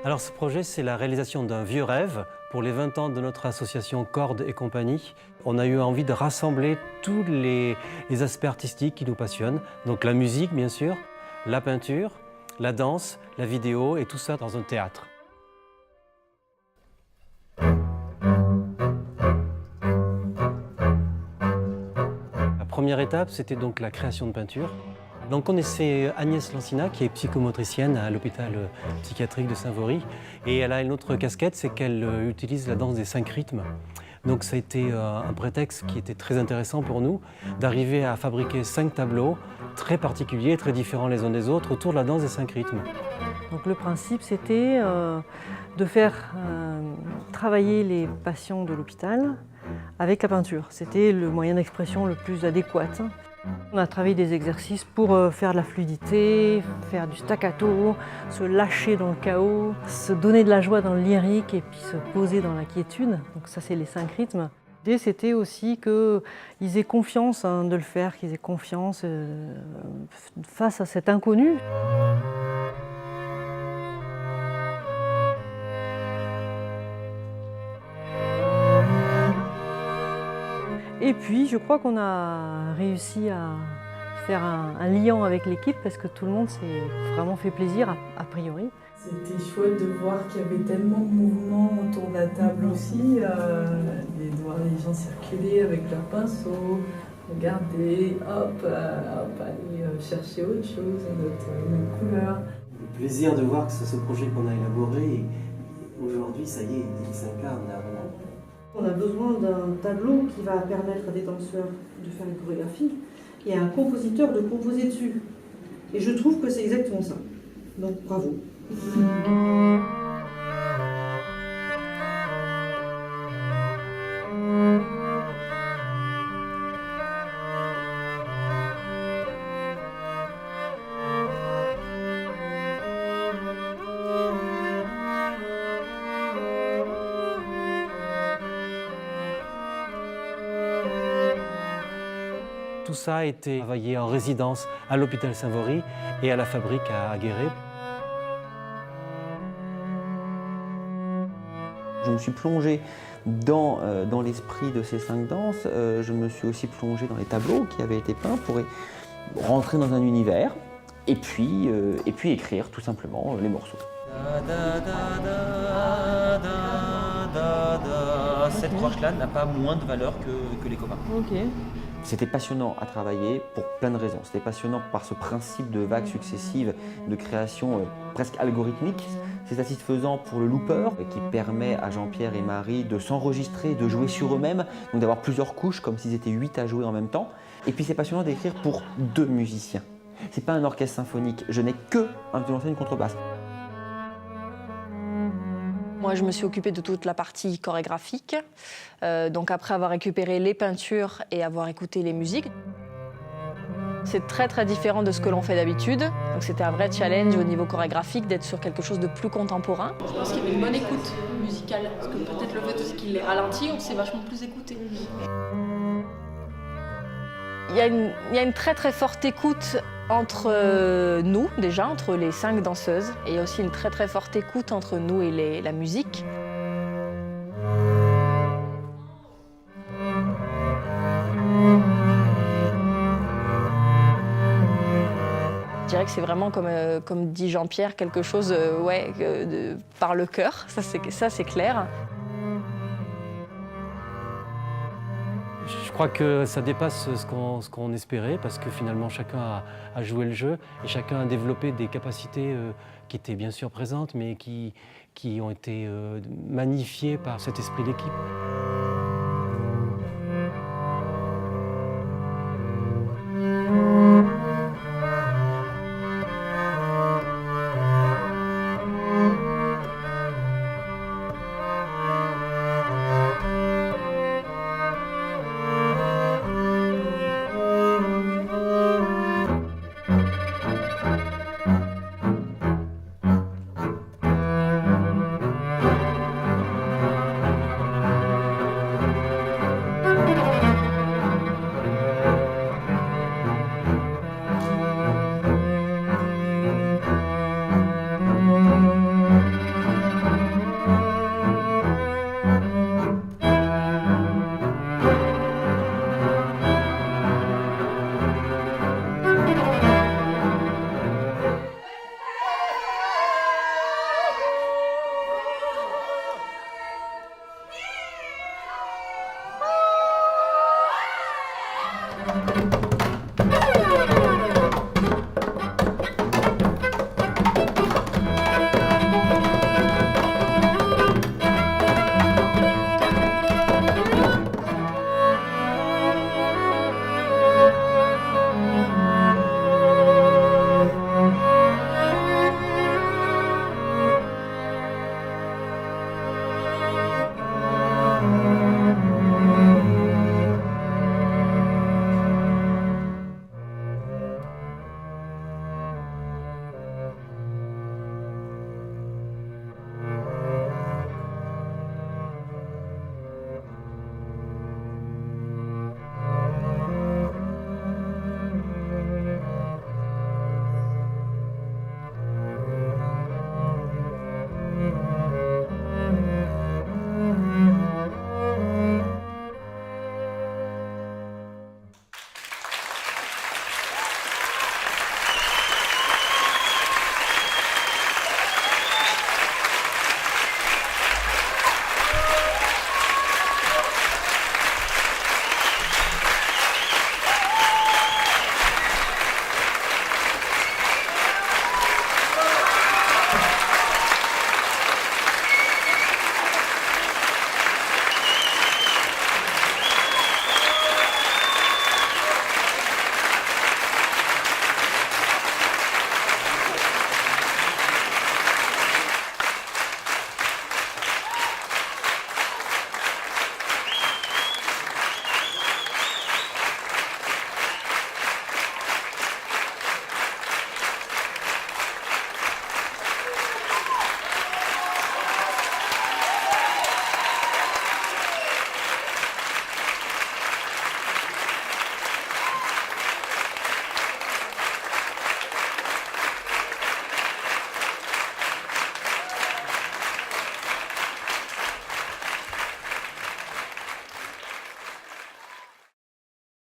Alors ce projet, c'est la réalisation d'un vieux rêve. Pour les 20 ans de notre association Cordes et compagnie, on a eu envie de rassembler tous les aspects artistiques qui nous passionnent. Donc la musique, bien sûr, la peinture, la danse, la vidéo et tout ça dans un théâtre. La première étape, c'était donc la création de peinture. Donc on connaissait Agnès Lancina, qui est psychomotricienne à l'hôpital psychiatrique de Saint-Vaury. Et elle a une autre casquette, c'est qu'elle utilise la danse des 5 rythmes. Donc ça a été un prétexte qui était très intéressant pour nous, d'arriver à fabriquer 5 tableaux très particuliers, très différents les uns des autres, autour de la danse des 5 rythmes. Donc le principe, c'était de faire travailler les patients de l'hôpital avec la peinture. C'était le moyen d'expression le plus adéquat. On a travaillé des exercices pour faire de la fluidité, faire du staccato, se lâcher dans le chaos, se donner de la joie dans le lyrique et puis se poser dans la quiétude. Donc ça, c'est les 5 rythmes. L'idée, c'était aussi qu'ils aient confiance de le faire, qu'ils aient confiance face à cet inconnu. Et puis, je crois qu'on a réussi à faire un lien avec l'équipe parce que tout le monde s'est vraiment fait plaisir, a priori. C'était chouette de voir qu'il y avait tellement de mouvements autour de la table aussi, de voir les gens circuler avec leurs pinceaux, regarder, hop, aller chercher autre chose, une autre couleur. Le plaisir de voir que ce projet qu'on a élaboré, aujourd'hui, ça y est, il s'incarne. On a besoin d'un tableau qui va permettre à des danseurs de faire une chorégraphie et à un compositeur de composer dessus. Et je trouve que c'est exactement ça. Donc bravo. Tout ça a été travaillé en résidence à l'hôpital Saint-Vaury et à la fabrique à Guéret. Je me suis plongé dans l'esprit de ces 5 danses. Je me suis aussi plongé dans les tableaux qui avaient été peints pour rentrer dans un univers et puis écrire tout simplement les morceaux. Cette croche-là n'a pas moins de valeur que les copains. Ok. C'était passionnant à travailler pour plein de raisons. C'était passionnant par ce principe de vagues successives, de création presque algorithmique. C'est satisfaisant pour le looper qui permet à Jean-Pierre et Marie de s'enregistrer, de jouer sur eux-mêmes, donc d'avoir plusieurs couches comme s'ils étaient 8 à jouer en même temps. Et puis c'est passionnant d'écrire pour 2 musiciens. C'est pas un orchestre symphonique, je n'ai que un violoncelle et une contrebasse. Moi, je me suis occupée de toute la partie chorégraphique. Donc après avoir récupéré les peintures et avoir écouté les musiques. C'est très très différent de ce que l'on fait d'habitude. Donc c'était un vrai challenge au niveau chorégraphique d'être sur quelque chose de plus contemporain. Je pense qu'il y avait une bonne écoute musicale, parce que peut-être le fait aussi qu'il les ralentit, on s'est vachement plus écouté. Il y a une très très forte écoute entre nous, déjà, entre les 5 danseuses, et il y a aussi une très très forte écoute entre nous et la musique. Je dirais que c'est vraiment, comme dit Jean-Pierre, quelque chose par le cœur, ça c'est clair. Je crois que ça dépasse ce qu'on espérait parce que finalement chacun a joué le jeu et chacun a développé des capacités qui étaient bien sûr présentes mais qui ont été magnifiées par cet esprit d'équipe.